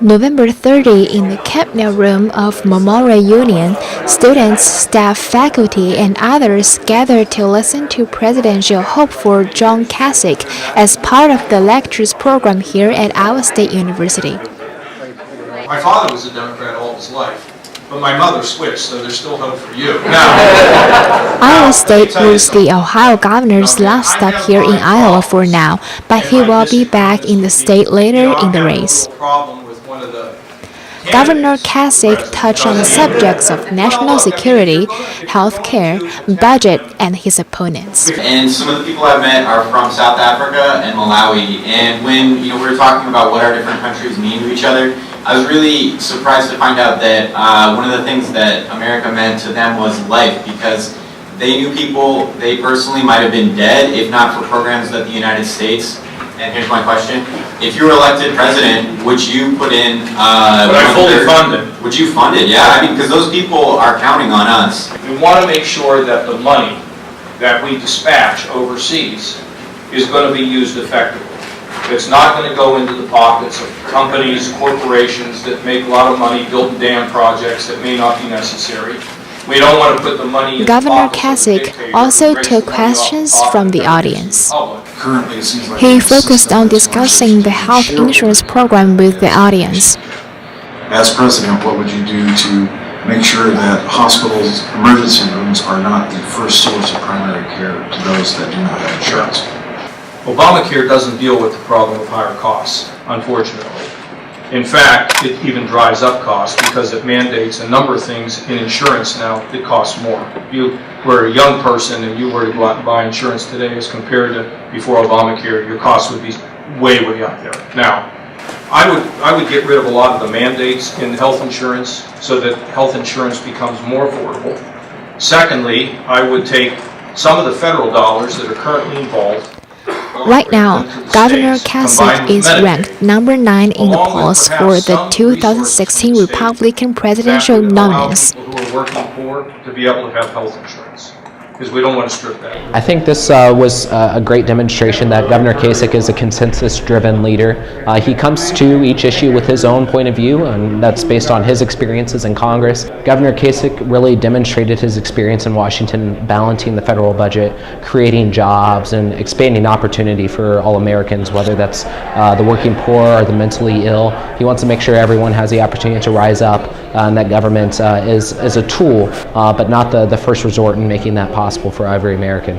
November 30, in the cabinet room of Memorial Union, students, staff, faculty, and others gathered to listen to presidential hope for John Kasich as part of the lectures program here at Iowa State University. My father was a Democrat all his life, but my mother switched, so there's still hope for you. Iowa State was the Ohio governor's last stop here in Iowa for now, but he will be back in the state later in the race. Governor Kasich touched on the subjects of national security, health care, budget, and his opponents. And some of the people I've met are from South Africa and Malawi. And when we were talking about what our different countries mean to each other, I was really surprised to find out that one of the things that America meant to them was life, because they knew people, they personally might have been dead if not for programs that the United States. And here's my question. If you were elected president, would you put in... Would I fully fund it? Would you fund it? Yeah, I mean, because those people are counting on us. We want to make sure that the money that we dispatch overseas is going to be used effectively. It's not going to go into the pockets of companies, corporations that make a lot of money building dam projects that may not be necessary. We don't want to put the money in Governor Kasich also took questions from the audience. Currently, it seems like he focused on discussing the health insurance program with the audience. As president, what would you do to make sure that hospitals' emergency rooms are not the first source of primary care to those that do not have insurance? Obamacare doesn't deal with the problem of higher costs, unfortunately. In fact, it even drives up costs because it mandates a number of things in insurance now that cost more. If you were a young person and you were to go out and buy insurance today as compared to before Obamacare, your costs would be way, way up there. Now, I would get rid of a lot of the mandates in health insurance so that health insurance becomes more affordable. Secondly, I would take some of the federal dollars that are currently involved. Right now, Governor Kasich is ranked number 9 in the polls for the 2016 Republican presidential nominees. People who are working poor to be able to have health insurance, because we don't want to strip that. I think this was a great demonstration that Governor Kasich is a consensus-driven leader. He comes to each issue with his own point of view, and that's based on his experiences in Congress. Governor Kasich really demonstrated his experience in Washington, balancing the federal budget, creating jobs, and expanding opportunity for all Americans, whether that's the working poor or the mentally ill. He wants to make sure everyone has the opportunity to rise up, and that government is a tool, but not the first resort in making that possible for every American.